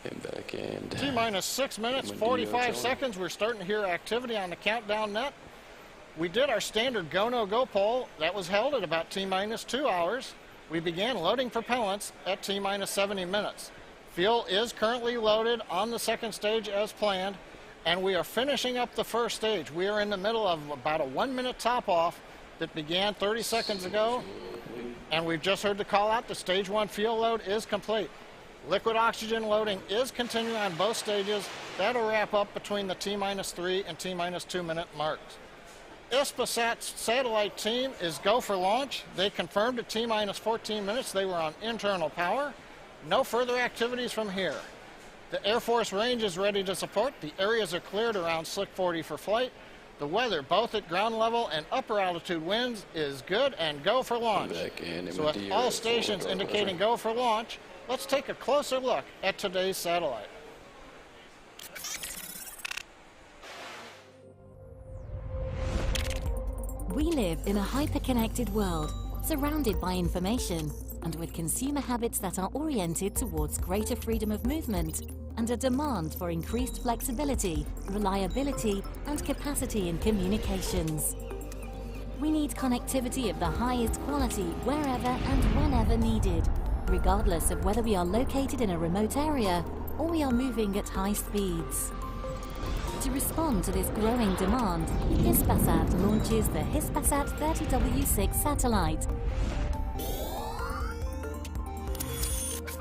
And back and T-minus 6 minutes, 45 seconds. We're starting to hear activity on the countdown net. We did our standard go, no go poll. That was held at about T-minus 2 hours. We began loading propellants at T-minus 70 minutes. Fuel is currently loaded on the second stage as planned, and we are finishing up the first stage. We are in the middle of about a 1 minute top off that began 30 seconds ago, and we've just heard the call out. The stage 1 fuel load is complete. Liquid oxygen loading is continuing on both stages. That'll wrap up between the T-minus 3 and T-minus 2 minute marks. HISPASAT's satellite team is go for launch. They confirmed at T-minus 14 minutes they were on internal power. No further activities from here. The Air Force range is ready to support. The areas are cleared around Slick 40 for flight. The weather, both at ground level and upper altitude winds, is good and go for launch. So with all stations indicating go for launch, let's take a closer look at today's satellite. We live in a hyper-connected world, surrounded by information, and with consumer habits that are oriented towards greater freedom of movement and a demand for increased flexibility, reliability, and capacity in communications. We need connectivity of the highest quality wherever and whenever needed, regardless of whether we are located in a remote area or we are moving at high speeds. To respond to this growing demand, HISPASAT launches the HISPASAT 30W-6 satellite.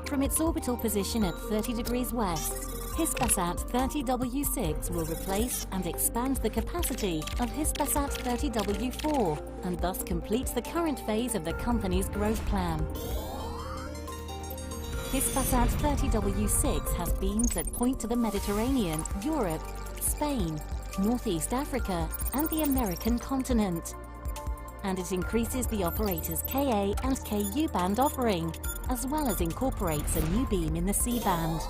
From its orbital position at 30 degrees west, HISPASAT 30W-6 will replace and expand the capacity of HISPASAT 30W-4 and thus complete the current phase of the company's growth plan. HISPASAT 30W-6 has beams that point to the Mediterranean, Europe, Spain, Northeast Africa, and the American continent. And it increases the operator's Ka and Ku band offering, as well as incorporates a new beam in the C-band.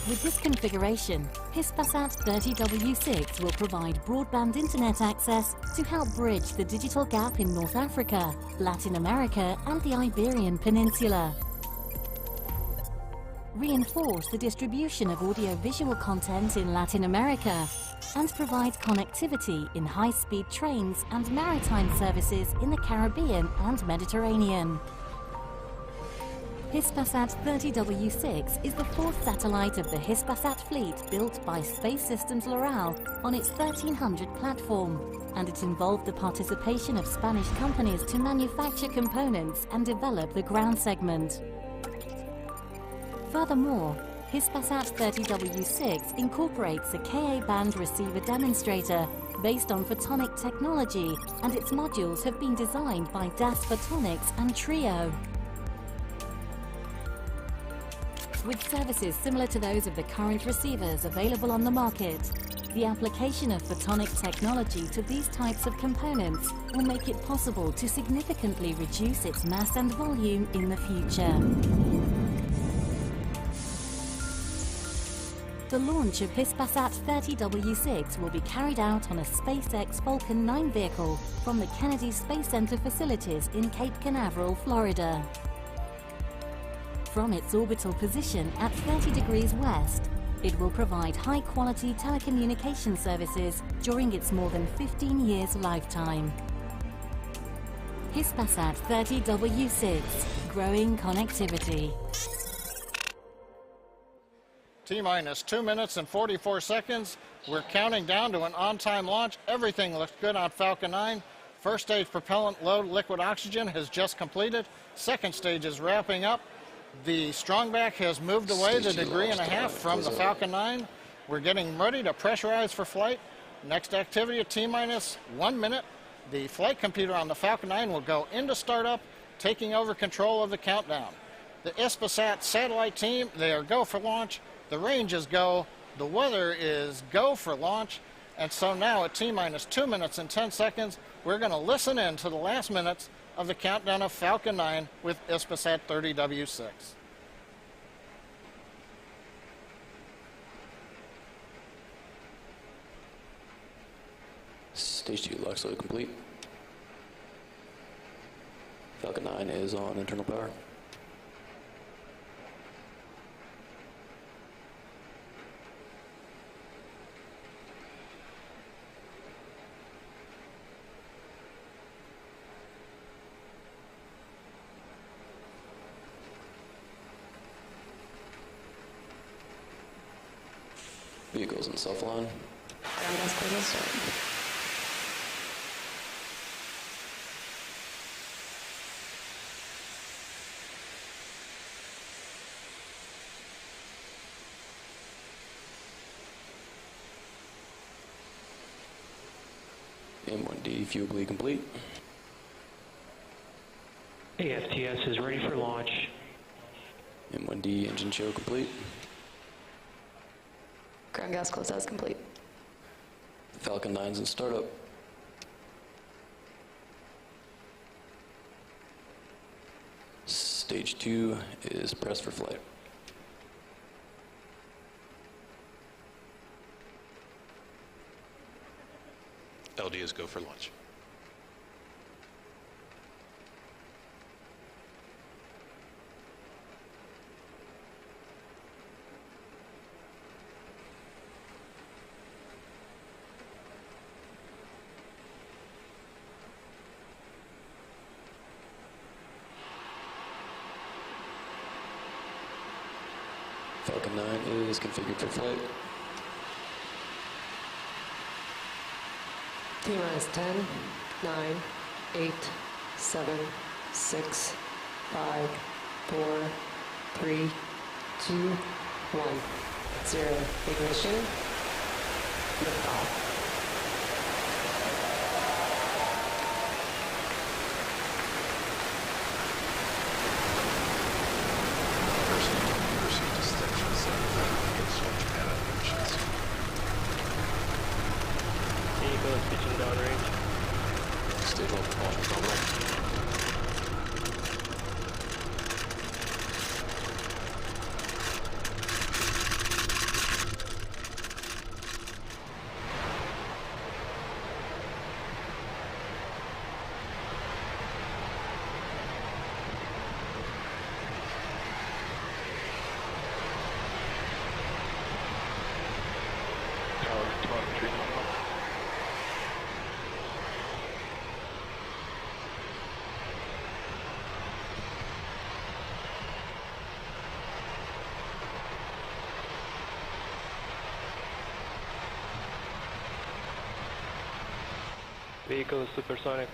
With this configuration, HISPASAT 30W-6 will provide broadband internet access to help bridge the digital gap in North Africa, Latin America, and the Iberian Peninsula. Reinforce the distribution of audio-visual content in Latin America, and provide connectivity in high-speed trains and maritime services in the Caribbean and Mediterranean. HISPASAT 30W-6 is the fourth satellite of the HISPASAT fleet built by Space Systems Loral on its 1300 platform, and it involved the participation of Spanish companies to manufacture components and develop the ground segment. Furthermore, HISPASAT 30W-6 incorporates a Ka-band receiver demonstrator based on photonic technology, and its modules have been designed by DAS Photonics and Trio. With services similar to those of the current receivers available on the market, the application of photonic technology to these types of components will make it possible to significantly reduce its mass and volume in the future. The launch of HISPASAT 30W-6 will be carried out on a SpaceX Falcon 9 vehicle from the Kennedy Space Center facilities in Cape Canaveral, Florida. From its orbital position at 30 degrees west, it will provide high-quality telecommunication services during its more than 15 years lifetime. HISPASAT 30W-6, growing connectivity. T-minus 2 minutes and 44 seconds. We're counting down to an on-time launch. Everything looks good on Falcon 9. First stage propellant load liquid oxygen has just completed. Second stage is wrapping up. The strongback has moved away the degree and a half from the Falcon 9. We're getting ready to pressurize for flight. Next activity at T-minus 1 minute. The flight computer on the Falcon 9 will go into startup, taking over control of the countdown. The HISPASAT satellite team, they are go for launch. The range is go, the weather is go for launch, and so now at T-minus 2 minutes and 10 seconds, we're going to listen in to the last minutes of the countdown of Falcon 9 with HISPASAT 30W-6. Stage 2 lock load complete. Falcon 9 is on internal power. Vehicles in self-line. Ground gas close will start. M1D fuel bleed complete. AFTS is ready for launch. M1D engine show complete. Ground gas close is complete. Falcon 9's in startup. Stage 2 is pressed for flight. LD is go for launch. Falcon 9 is configured for flight. T-minus 10, 9, 8, 7, 6, 5, 4, 3, 2, 1, 0. Ignition. Liftoff. Proceed to station 7 and switch pad emissions. Vehicles pitching downrange. Stable propulsion terminal. Vehicle is supersonic.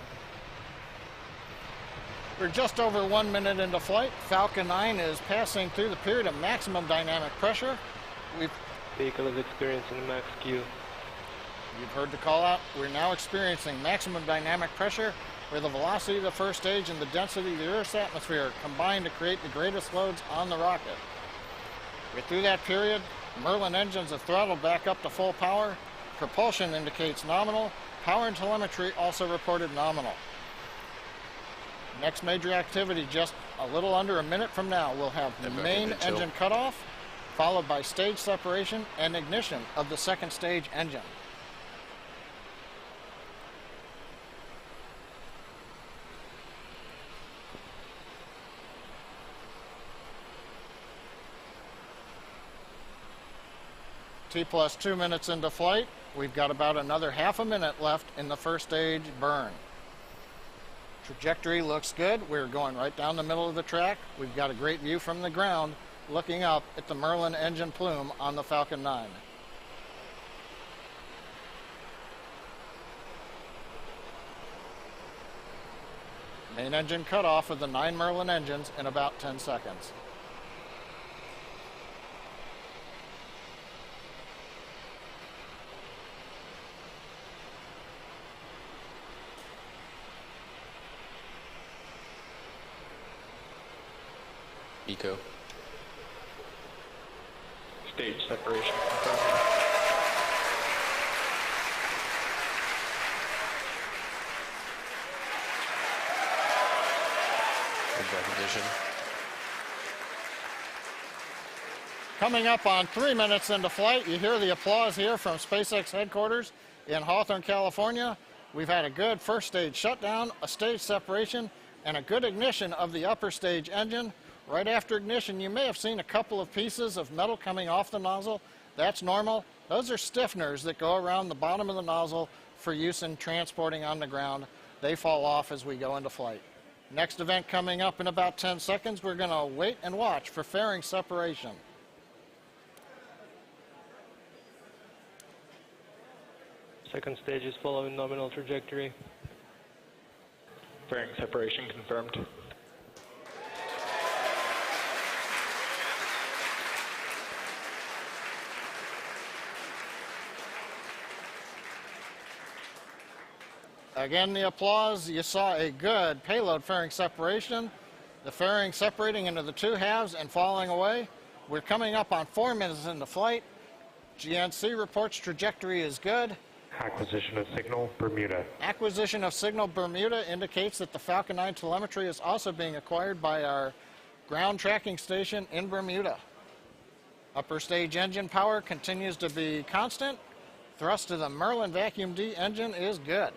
We're just over 1 minute into flight. Falcon 9 is passing through the period of maximum dynamic pressure. Vehicle is experiencing max Q. You've heard the call out. We're now experiencing maximum dynamic pressure, where the velocity of the first stage and the density of the Earth's atmosphere combine to create the greatest loads on the rocket. We're through that period. Merlin engines have throttled back up to full power. Propulsion indicates nominal. Power and telemetry also reported nominal. Next major activity, just a little under a minute from now, we'll have the main engine cutoff, followed by stage separation and ignition of the second stage engine. T+2 minutes into flight. We've got about another half a minute left in the first stage burn. Trajectory looks good. We're going right down the middle of the track. We've got a great view from the ground looking up at the Merlin engine plume on the Falcon 9. Main engine cutoff of the 9 Merlin engines in about 10 seconds. Eco. Stage separation. Recognition. Coming up on 3 minutes into flight, you hear the applause here from SpaceX headquarters in Hawthorne, California. We've had a good first stage shutdown, a stage separation, and a good ignition of the upper stage engine. Right after ignition, you may have seen a couple of pieces of metal coming off the nozzle. That's normal. Those are stiffeners that go around the bottom of the nozzle for use in transporting on the ground. They fall off as we go into flight. Next event coming up in about 10 seconds. We're going to wait and watch for fairing separation. Second stage is following nominal trajectory. Fairing separation confirmed. Again, the applause. You saw a good payload fairing separation. The fairing separating into the two halves and falling away. We're coming up on 4 minutes into flight. GNC reports trajectory is good. Acquisition of signal, Bermuda. Acquisition of signal Bermuda indicates that the Falcon 9 telemetry is also being acquired by our ground tracking station in Bermuda. Upper stage engine power continues to be constant. Thrust to the Merlin Vacuum D engine is good.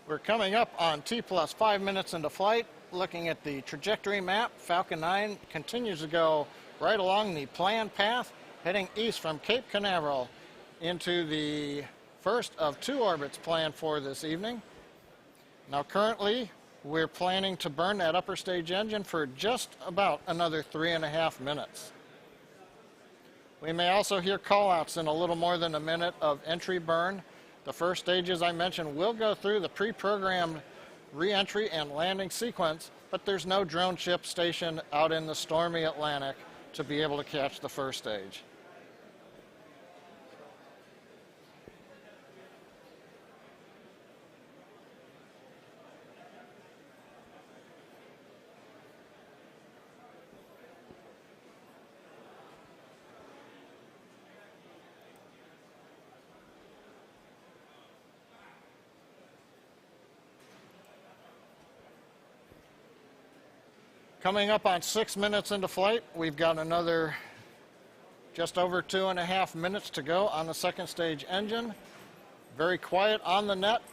We're coming up on T plus 5 minutes into flight. Looking at the trajectory map, Falcon 9 continues to go right along the planned path, heading east from Cape Canaveral into the first of 2 orbits planned for this evening. Now currently, we're planning to burn that upper stage engine for just about another 3.5 minutes. We may also hear call-outs in a little more than a minute of entry burn. The first stage, as I mentioned, will go through the pre-programmed re-entry and landing sequence, but there's no drone ship stationed out in the stormy Atlantic to be able to catch the first stage. Coming up on 6 minutes into flight, we've got another just over 2.5 minutes to go on the second stage engine. Very quiet on the net.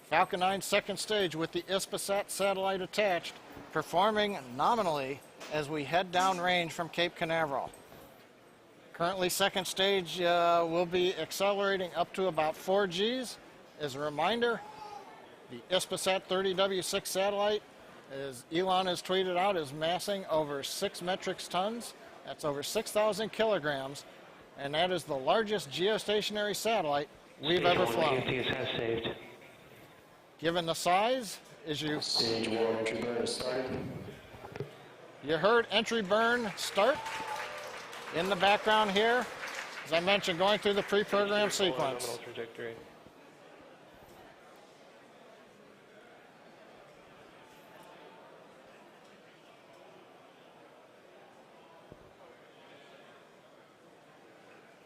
Falcon 9 second stage with the HISPASAT satellite attached, performing nominally as we head downrange from Cape Canaveral. Currently, second stage will be accelerating up to about 4 Gs. As a reminder, the HISPASAT 30W-6 satellite, as Elon has tweeted out, is massing over 6 metric tons. That's over 6,000 kilograms, and that is the largest geostationary satellite we've ever flown. has saved. Given the size, as you Stage 1 entry burn is started. You heard entry burn start in the background here. As I mentioned, going through the pre-programmed sequence. Nominal trajectory.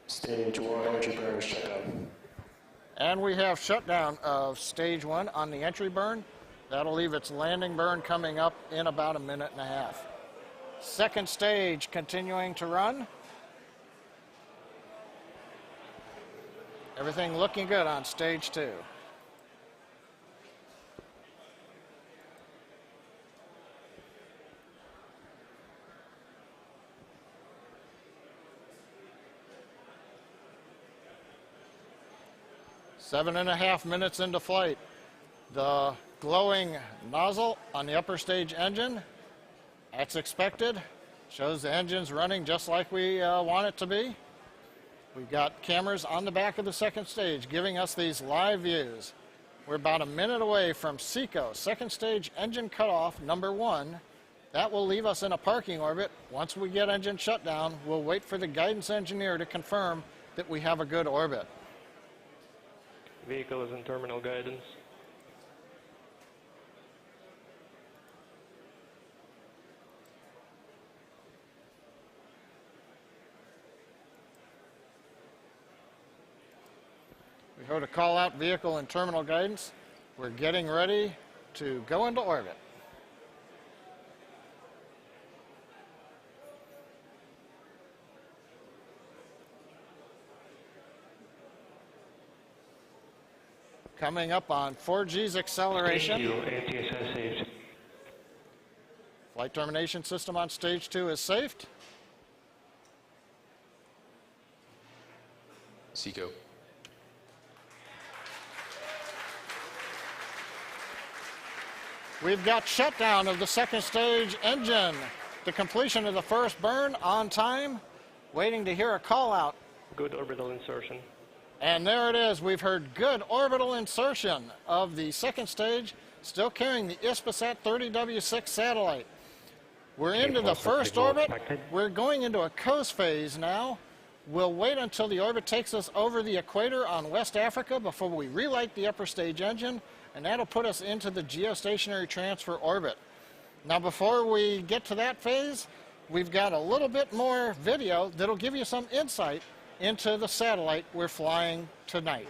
Stage 1 entry burn is shut down. And we have shutdown of stage 1 on the entry burn. That'll leave its landing burn coming up in about 1.5 minutes. Second stage continuing to run. Everything looking good on stage 2. Seven and a half minutes into flight. The glowing nozzle on the upper stage engine, that's expected. Shows the engine's running just like we want it to be. We've got cameras on the back of the second stage giving us these live views. We're about 1 minute away from SECO, second stage engine cutoff number 1. That will leave us in a parking orbit. Once we get engine shutdown, we'll wait for the guidance engineer to confirm that we have a good orbit. Vehicle is in terminal guidance. We heard a call out vehicle in terminal guidance. We're getting ready to go into orbit. Coming up on 4G's acceleration. Thank you, ATSS saved. Flight termination system on stage 2 is safed. Seco. We've got shutdown of the second stage engine. The completion of the first burn on time. Waiting to hear a call out. Good orbital insertion. And there it is. We've heard good orbital insertion of the second stage, still carrying the HISPASAT 30W-6 satellite. We're into the first orbit. We're going into a coast phase now. We'll wait until the orbit takes us over the equator on West Africa before we relight the upper stage engine, and that'll put us into the geostationary transfer orbit. Now, before we get to that phase, we've got a little bit more video that'll give you some insight into the satellite we're flying tonight.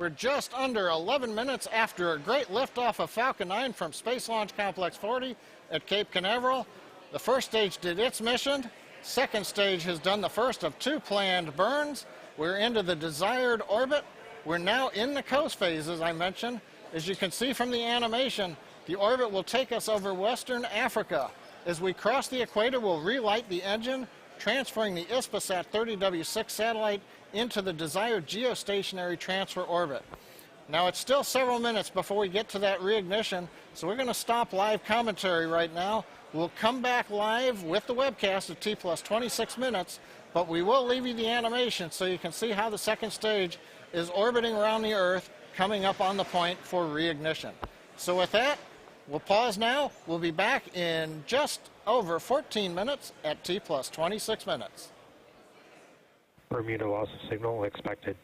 We're just under 11 minutes after a great liftoff of Falcon 9 from Space Launch Complex 40 at Cape Canaveral. The first stage did its mission. Second stage has done the first of 2 planned burns. We're into the desired orbit. We're now in the coast phase, as I mentioned. As you can see from the animation, the orbit will take us over Western Africa. As we cross the equator, we'll relight the engine, transferring the HISPASAT 30W-6 satellite into the desired geostationary transfer orbit. Now, it's still several minutes before we get to that reignition, so we're going to stop live commentary right now. We'll come back live with the webcast at T plus 26 minutes, but we will leave you the animation so you can see how the second stage is orbiting around the Earth, coming up on the point for reignition. So with that, we'll pause now. We'll be back in just over 14 minutes at T plus 26 minutes. Bermuda loss of signal expected.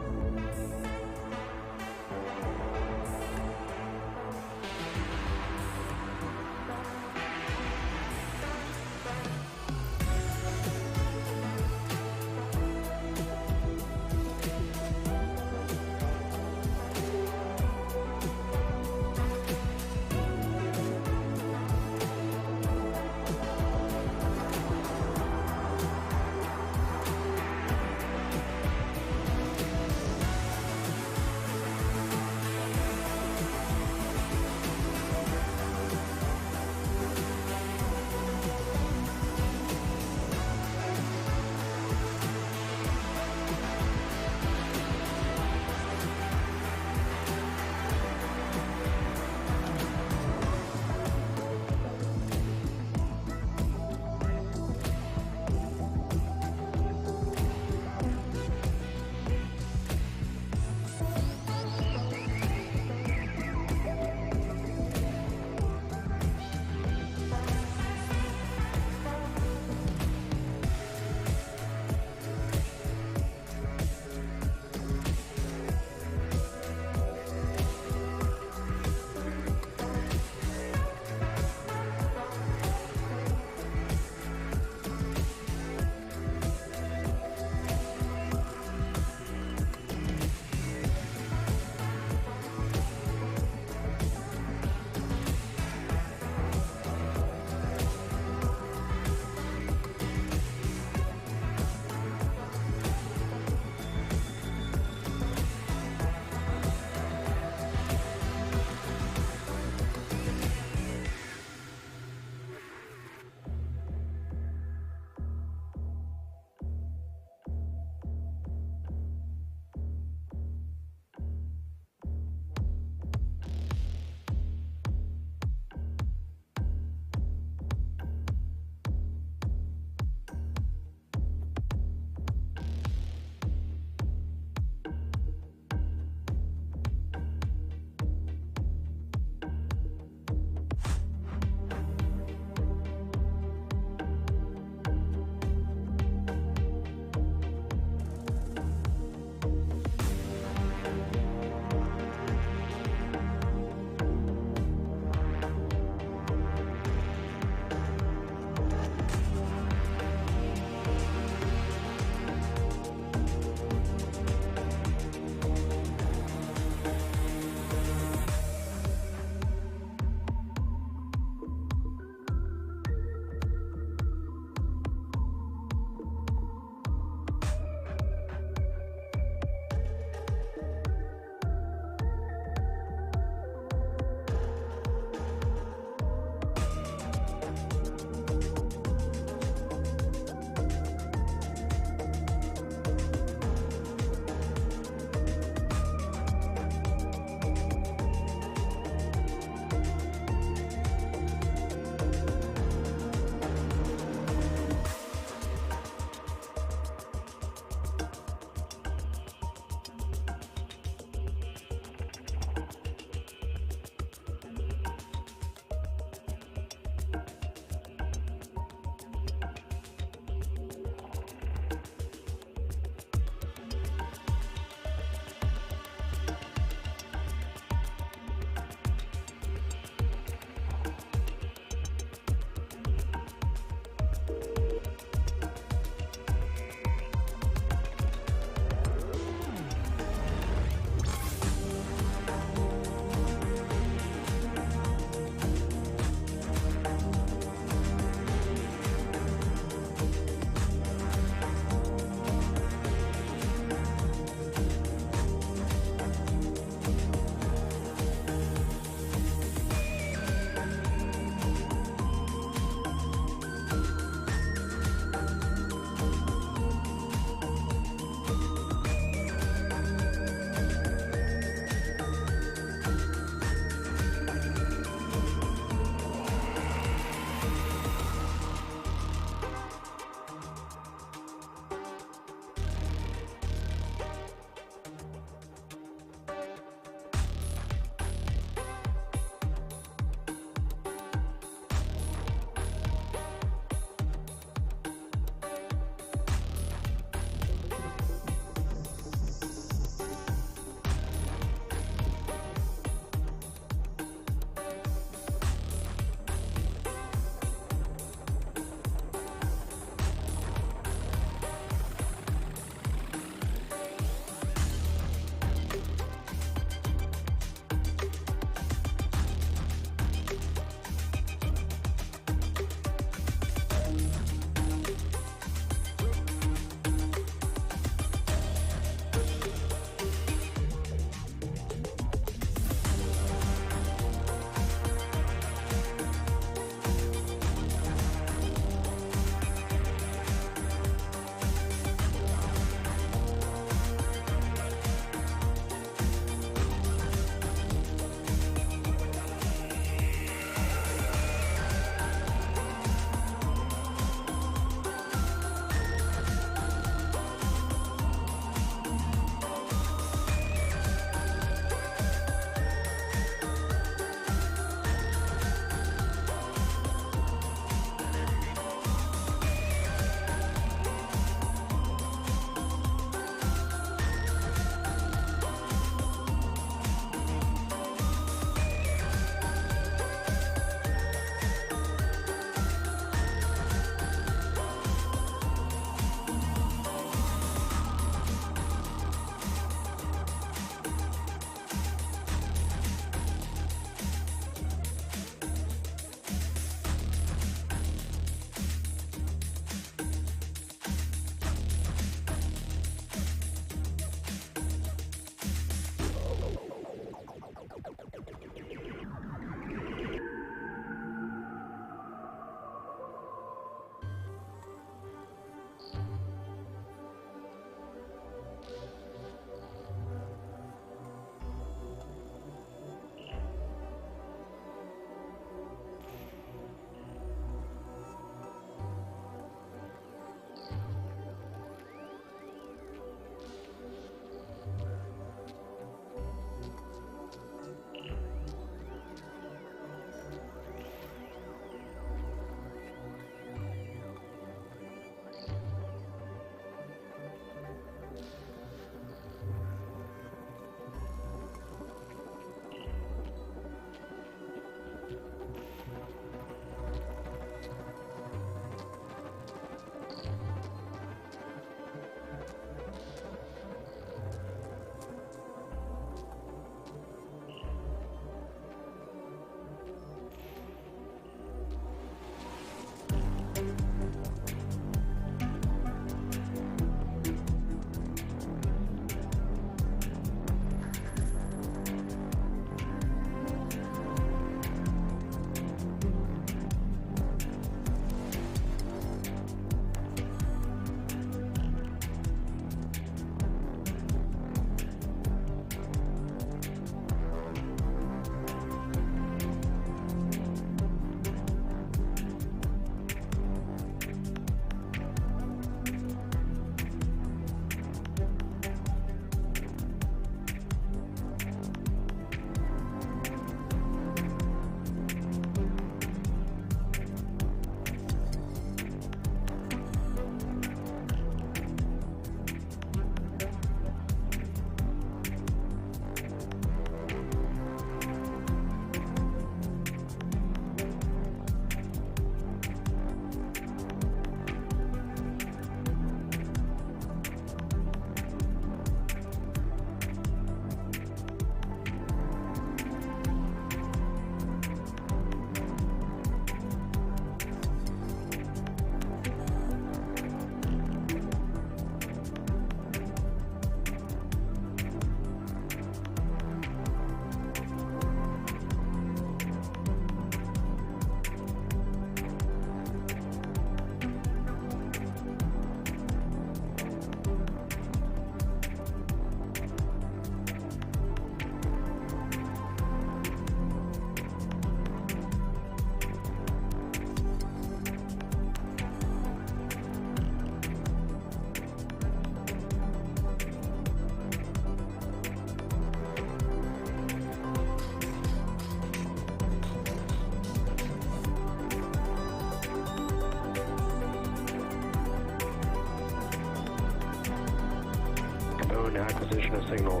on acquisition of signal.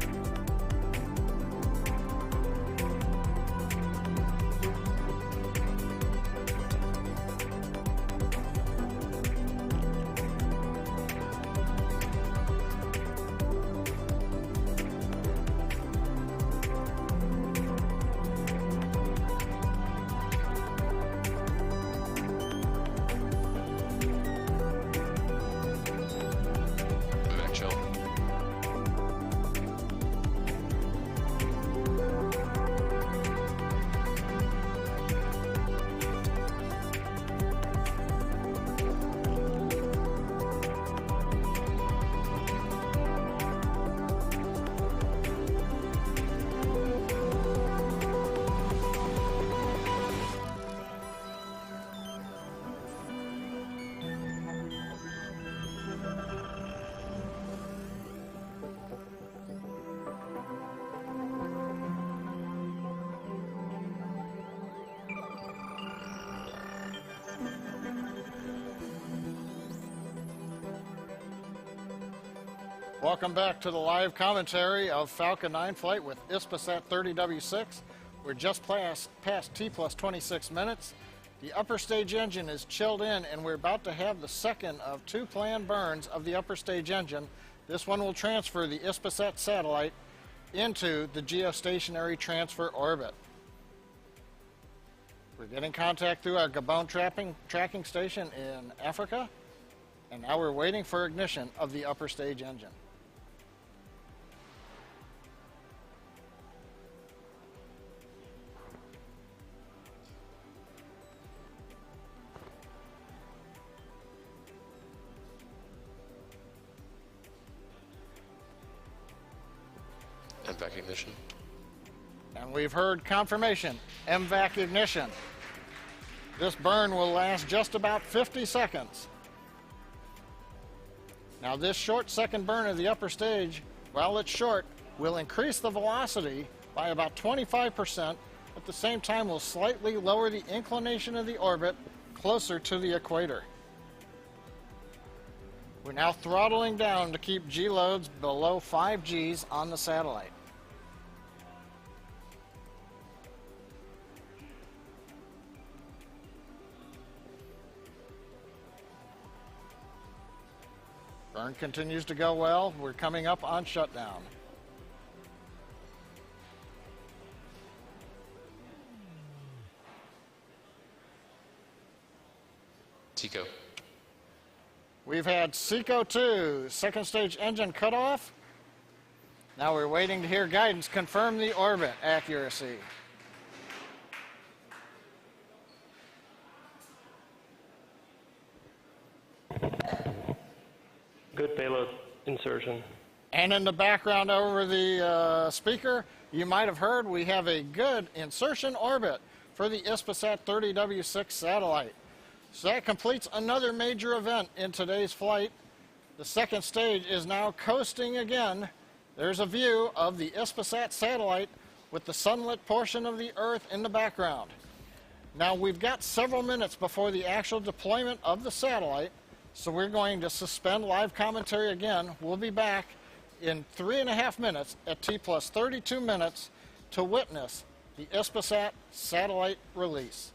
Back chill. Welcome back to the live commentary of Falcon 9 flight with HISPASAT 30W-6. We're just past T plus 26 minutes. The upper stage engine is chilled in, and we're about to have the second of two planned burns of the upper stage engine. This one will transfer the HISPASAT satellite into the geostationary transfer orbit. We're getting contact through our Gabon tracking station in Africa, and now we're waiting for ignition of the upper stage engine. And back ignition. And we've heard confirmation, MVAC ignition. This burn will last just about 50 seconds. Now this short second burn of the upper stage, while it's short, will increase the velocity by about 25%. At the same time, will slightly lower the inclination of the orbit closer to the equator. We're now throttling down to keep G loads below 5 Gs on the satellite. Burn continues to go well. We're coming up on shutdown. TECO. We've had SECO 2, second stage engine cutoff. Now we're waiting to hear guidance confirm the orbit accuracy. Good payload insertion. And in the background over the speaker, you might have heard we have a good insertion orbit for the HISPASAT 30W-6 satellite. So that completes another major event in today's flight. The second stage is now coasting again. There's a view of the HISPASAT satellite with the sunlit portion of the Earth in the background. Now we've got several minutes before the actual deployment of the satellite, so we're going to suspend live commentary again. We'll be back in 3.5 minutes at T plus 32 minutes to witness the HISPASAT satellite release.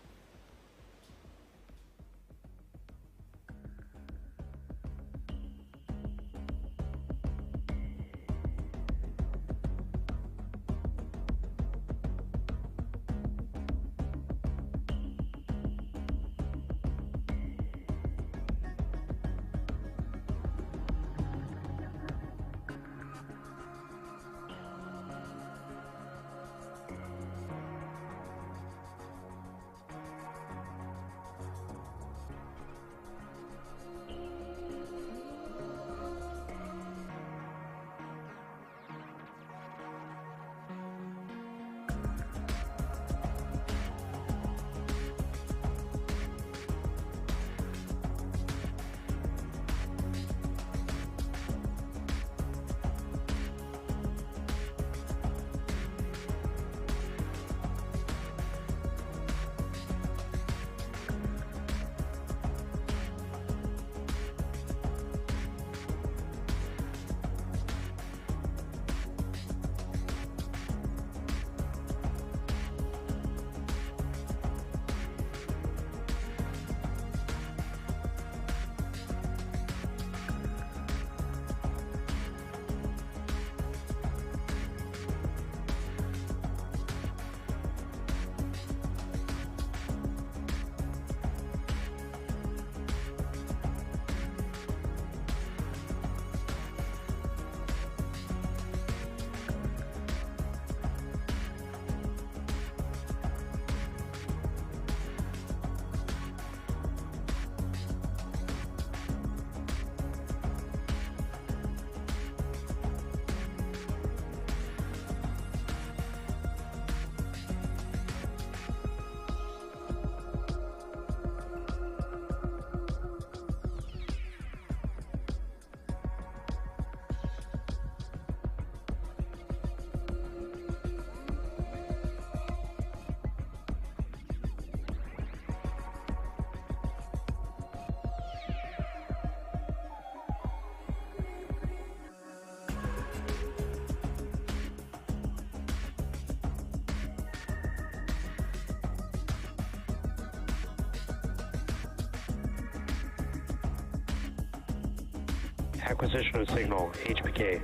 Acquisition of signal, HPK.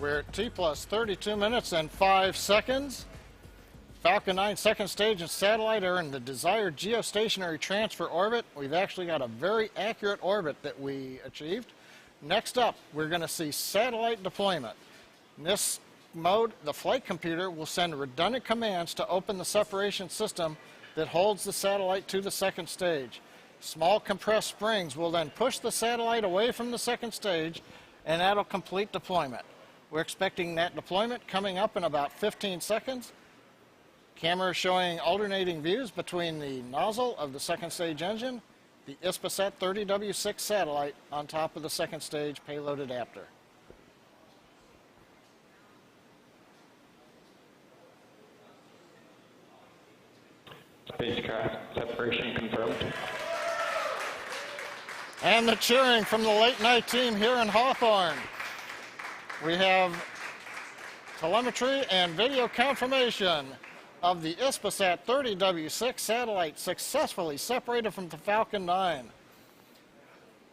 We're at T plus 32 minutes and 5 seconds. Falcon 9 second stage and satellite are in the desired geostationary transfer orbit. We've actually got a very accurate orbit that we achieved. Next up, we're going to see satellite deployment. In this mode, the flight computer will send redundant commands to open the separation system that holds the satellite to the second stage. Small compressed springs will then push the satellite away from the second stage, and that'll complete deployment. We're expecting that deployment coming up in about 15 seconds. Camera showing alternating views between the nozzle of the second stage engine, the HISPASAT 30W-6 satellite on top of the second stage payload adapter. Spacecraft separation confirmed. And the cheering from the late night team here in Hawthorne. We have telemetry and video confirmation of the HISPASAT 30W-6 satellite successfully separated from the Falcon 9.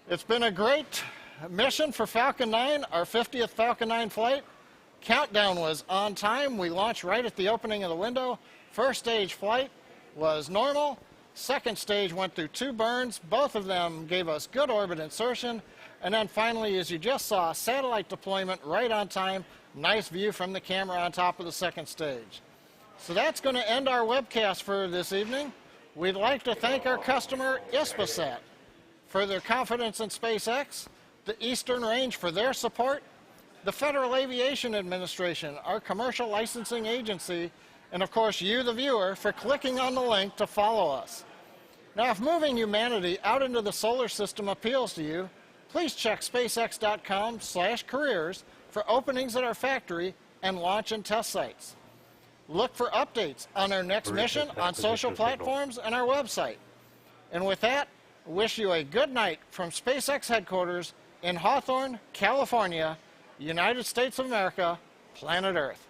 It's been a great mission for Falcon 9, our 50th Falcon 9 flight. Countdown was on time. We launched right at the opening of the window. First stage flight was normal. Second stage went through 2 burns. Both of them gave us good orbit insertion. And then finally, as you just saw, satellite deployment right on time. Nice view from the camera on top of the second stage. So that's going to end our webcast for this evening. We'd like to thank our customer, HISPASAT, for their confidence in SpaceX, the Eastern Range for their support, the Federal Aviation Administration, our commercial licensing agency, and of course you, the viewer, for clicking on the link to follow us. Now, if moving humanity out into the solar system appeals to you, please check spacex.com/careers for openings at our factory and launch and test sites. Look for updates on our next mission on social platforms and our website. And with that, I wish you a good night from SpaceX headquarters in Hawthorne, California, United States of America, planet Earth.